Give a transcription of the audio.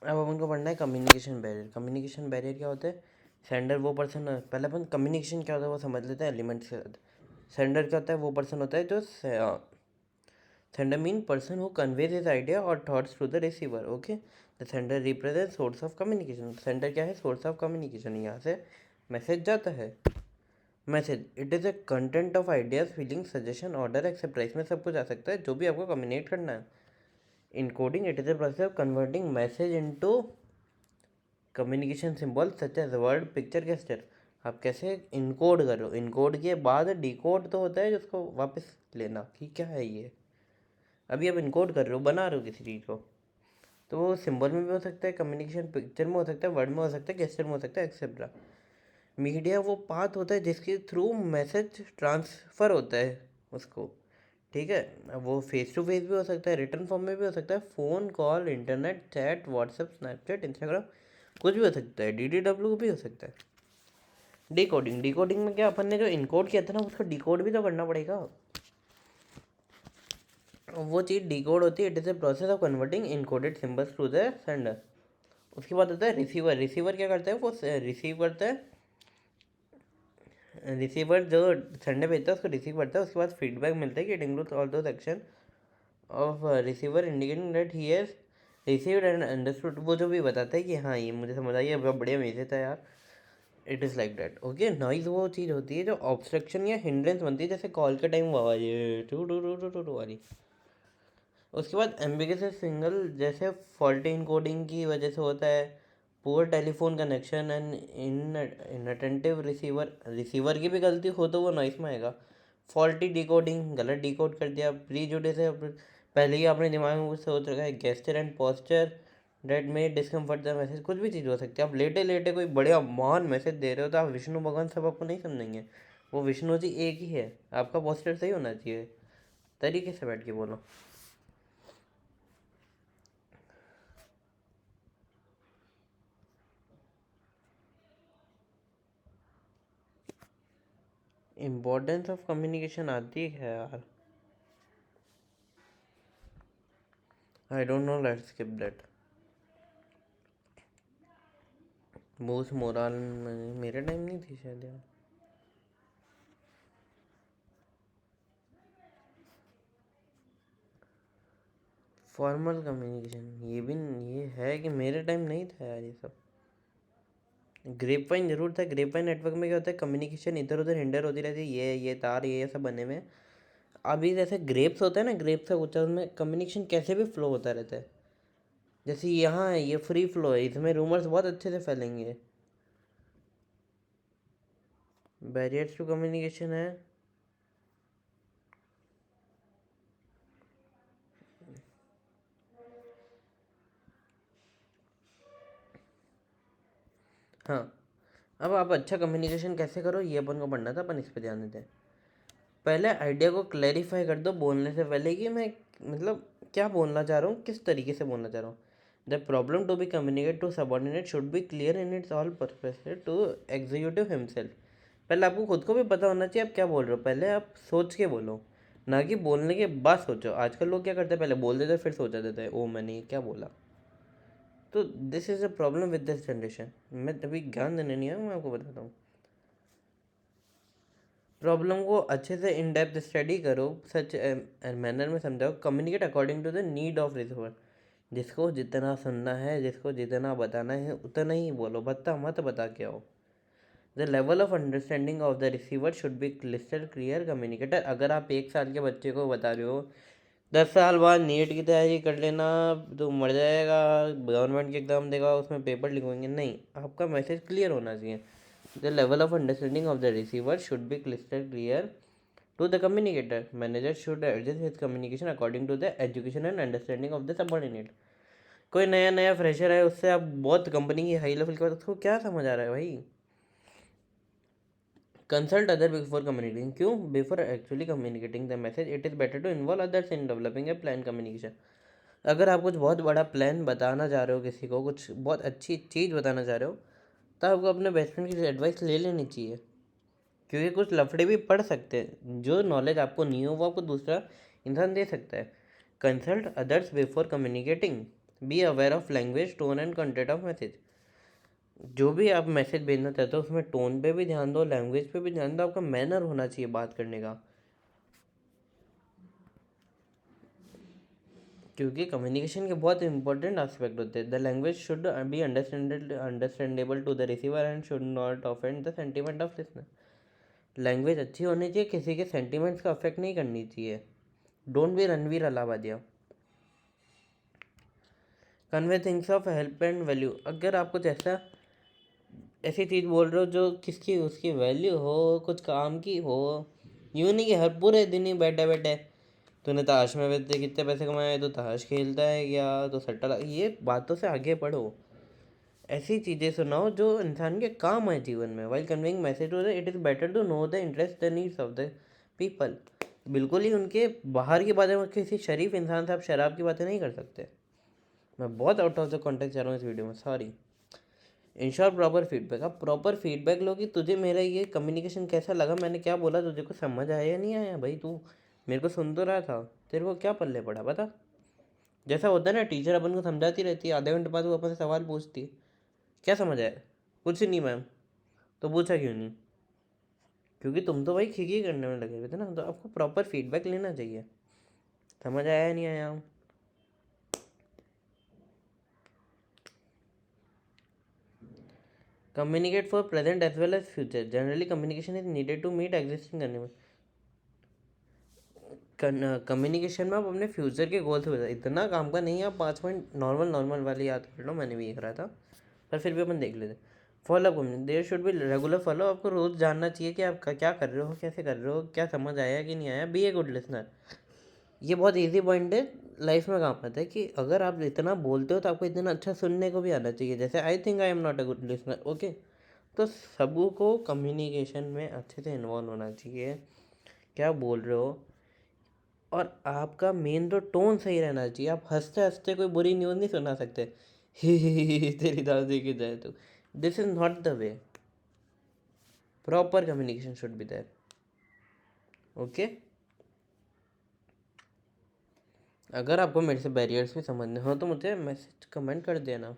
अब अपन को पढ़ना है कम्युनिकेशन बैरियर। कम्युनिकेशन बैरियर क्या होता है? सेंडर वो पर्सन, पहले अपन कम्युनिकेशन क्या होता है वो समझ लेते हैं एलिमेंट्स के साथ। सेंडर क्या होता है? वो पर्सन होता है जो sender mean person who conveys his idea और thoughts to the receiver. Okay, the sender represent source of communication. Sender क्या है? Source of communication. यहाँ से मैसेज जाता है। Message it is a content of ideas, feeling, suggestion, order, etcetera. इसमें सब कुछ आ सकता है जो भी आपको कम्युनिकेट करना है। Encoding it is a process of converting message into communication symbol such as word, picture, gesture. आप कैसे इनकोड कर रहे हो? इनकोड के बाद डिकोड तो होता है जिसको वापस लेना कि क्या है ये। अभी आप इनकोड कर रहे हो, बना रहे हो किसी चीज़ को, तो वो सिंबल में भी हो सकता है, कम्युनिकेशन पिक्चर में हो सकता है, वर्ड में हो सकता है, गेस्चर में हो सकता है, एक्सेट्रा। मीडिया वो पाथ होता है जिसके थ्रू मैसेज ट्रांसफ़र होता है उसको। ठीक है, अब वो फेस टू फेस भी हो सकता है, रिटर्न फॉर्म में भी हो सकता है, phone call, internet, chat, WhatsApp, Snapchat, Instagram, कुछ भी हो सकता है। DDW भी हो सकता है। डिकोडिंग, डिकोडिंग में क्या अपन ने जो इनकोड किया था ना उसको डिकोड भी तो करना पड़ेगा। वो चीज़ डिकोड होती है। It is a process of converting encoded symbols to the sender. उसके बाद होता है रिसीवर। रिसीवर क्या करता है? वो रिसीव करता है। रिसीवर जो सेंडर भेजता है उसको रिसीव करता है। उसके बाद फीडबैक मिलता है कि it includes all those action of receiver indicating that he has received and understood. वो जो भी बताता है कि हाँ ये मुझे समझ आई है, बहुत बढ़िया मैसेज था यार। It is like that. Okay, noise वो चीज़ होती है जो ऑब्स्ट्रक्शन या हिंड्रेंस बनती है, जैसे कॉल के टाइम आवाज़ ये टू टू टू टू टू टू वाली। उसके बाद एम्बिगस सिंगल, जैसे फॉल्टी इनकोडिंग की वजह से होता है। Poor telephone connection and inattentive receiver. Receiver की भी गलती हो तो वो नॉइस में आएगा। फॉल्टी डिकोडिंग, गलत डिकोड कर दिया। प्रीजुडिस है, पहले ही आपने दिमाग में कुछ सोच रखा है। गेस्चर एंड पोस्चर डेट में डिस्कम्फर्ट द मैसेज। कुछ भी चीज़ हो सकती है। आप लेटे लेटे कोई बढ़िया महान मैसेज दे रहे हो तो आप विष्णु भगवान सब आपको नहीं समझेंगे। वो विष्णु जी एक ही है। आपका पोस्टर सही होना चाहिए, तरीके से बैठ के बोलो। इम्पोर्टेंस ऑफ कम्युनिकेशन आती है यार। I don't know, let's skip that. Boost moral मेरे टाइम नहीं थी शायद यार। फॉर्मल कम्युनिकेशन ये भी ये है कि मेरे टाइम नहीं था यार ये सब। ग्रेपवाइन जरूर था। ग्रेपवाइन नेटवर्क में क्या होता है? कम्युनिकेशन इधर उधर हिंडर होती रहती है। ये तार ये सब बने हुए हैं। अभी जैसे ग्रेप्स होता है ना, ग्रेप्स का कुछ उसमें कम्युनिकेशन कैसे भी फ्लो होता रहता है। जैसे यहाँ है ये फ्री फ्लो है, इसमें रूमर्स बहुत अच्छे से फैलेंगे। बैरियर्स टू कम्युनिकेशन है। हाँ, अब आप अच्छा कम्युनिकेशन कैसे करो ये अपन को पढ़ना था, अपन इस पर ध्यान देते हैं। पहले आइडिया को क्लैरिफाई कर दो बोलने से पहले कि मैं मतलब क्या बोलना चाह रहा हूँ, किस तरीके से बोलना चाह रहा हूँ। The problem to be communicate to subordinate should be clear in its all purpose to executive himself. पहले आपको खुद को भी पता होना चाहिए आप क्या बोल रहे हो। पहले आप सोच के बोलो, ना कि बोलने के बाद सोचो। आजकल लोग क्या करते हैं, पहले बोल देते फिर सोचा देते हैं ओ मैंने ये क्या बोला। तो this is a problem with this generation. मैं अभी ज्ञान देने नहीं आया, मैं आपको बताता हूँ। प्रॉब्लम को अच्छे से इन डेप्थ स्टडी करो, सच मैनर में समझाओ। Communicate according to the need of receiver. जिसको जितना सुनना है, जिसको जितना बताना है उतना ही बोलो, बता मत बता के आओ। The level of understanding of the receiver should be क्लिस्टर क्लियर कम्युनिकेटर। अगर आप 1 साल के बच्चे को बता रहे हो 10 साल बाद नीट की तैयारी कर लेना, तो मर जाएगा, गवर्नमेंट की एग्ज़ाम देगा उसमें पेपर लिखवाएंगे, नहीं, आपका मैसेज क्लियर होना चाहिए। The level of understanding of the receiver should be क्लिस्टर clear to the communicator. Manager should adjust his communication according to the education and understanding of the subordinate. कोई नया नया फ्रेशर है, उससे आप बहुत कंपनी की हाई लेवल के बाद उसको क्या समझ आ रहा है भाई। Consult other before communicating. क्यों? Before actually communicating the message it is better to involve others in developing a plan communication. अगर आप कुछ बहुत बड़ा प्लान बताना चाह रहे हो, किसी को कुछ बहुत अच्छी चीज़ बताना चाह रहे हो, तो आपको अपने बेस्ट फ्रेंड की एडवाइस ले लेनी चाहिए। क्योंकि कुछ लफड़े भी पढ़ सकते हैं, जो नॉलेज आपको नहीं हो वो आपको दूसरा इंसान दे सकता है। Consult others before communicating. Be aware of language, tone and content of message. जो भी आप मैसेज भेजना चाहते हो उसमें टोन पे भी ध्यान दो, लैंग्वेज पे भी ध्यान दो, आपका मैनर होना चाहिए बात करने का, क्योंकि कम्युनिकेशन के बहुत इंपॉर्टेंट एस्पेक्ट होते हैं। The language should be understandable to the receiver and should not offend the sentiment of listener. Language अच्छी होनी चाहिए, किसी के सेंटिमेंट्स का अफेक्ट नहीं करनी चाहिए। Don't be Ranveer Allahbadia. Convey things of help and value. अगर आप कुछ ऐसी चीज़ बोल रहे हो जो किसकी उसकी वैल्यू हो, कुछ काम की हो, यूँ नहीं कि हर पूरे दिन ही बैठे बैठे तूने ताश में वैसे कितने पैसे कमाए, तो ताश खेलता है क्या, तो सट्टा ये बातों से आगे बढ़ो। ऐसी चीज़ें सुनाओ जो इंसान के काम आए जीवन में। While conveying message to it is better to know the interest the needs of the people. बिल्कुल ही उनके बाहर की बातें, किसी शरीफ इंसान से आप शराब की बातें नहीं कर सकते। मैं बहुत आउट ऑफ द कॉन्टेक्स्ट जा रहा हूँ इस वीडियो में, सॉरी। Ensure proper feedback. आप प्रॉपर फीडबैक लो कि तुझे मेरा ये कम्युनिकेशन कैसा लगा, मैंने क्या बोला, तुझे को समझ आया या नहीं आया। भाई तू मेरे को सुन तो रहा था, तेरे को क्या पल्ले पड़ा बता। जैसा होता है ना, टीचर अपन को समझाती रहती है, आधे घंटे बाद वो अपन से सवाल पूछती है, क्या समझ आया? कुछ नहीं मैम। तो पूछा क्यों नहीं? क्योंकि तुम तो भाई खिकी करने में लगे हुए थे ना। तो आपको प्रॉपर फीडबैक लेना चाहिए, समझ आया या नहीं आया। Communicate for present as well as future. Generally communication is needed to meet existing करने में। कम्युनिकेशन में आप अपने फ्यूचर के गोल्स बता, इतना काम का नहीं है। आप 5 पॉइंट नॉर्मल नॉर्मल वाले याद कर लो, मैंने भी ये करा था, पर फिर भी अपन देख लेते। Follow up communication, there should be regular follow. आपको रोज़ जानना चाहिए कि आप क्या कर रहे हो, कैसे कर रहे हो, क्या समझ आया कि नहीं आया। Be a good listener. ये बहुत ईजी पॉइंट है, लाइफ में काम आता है कि अगर आप इतना बोलते हो तो आपको इतना अच्छा सुनने को भी आना चाहिए। जैसे I think I am not a good listener, okay. तो सबको कम्युनिकेशन में अच्छे से इन्वॉल्व होना चाहिए, क्या बोल रहे हो। और आपका मेन तो टोन सही रहना चाहिए। आप हंसते हंसते कोई बुरी न्यूज़ नहीं सुना सकते, ही तेरी दादी की जाए तो। This is not the way. Proper communication should be there, okay. अगर आपको मेरे से बैरियर्स भी समझने हो तो मुझे मैसेज कमेंट कर देना।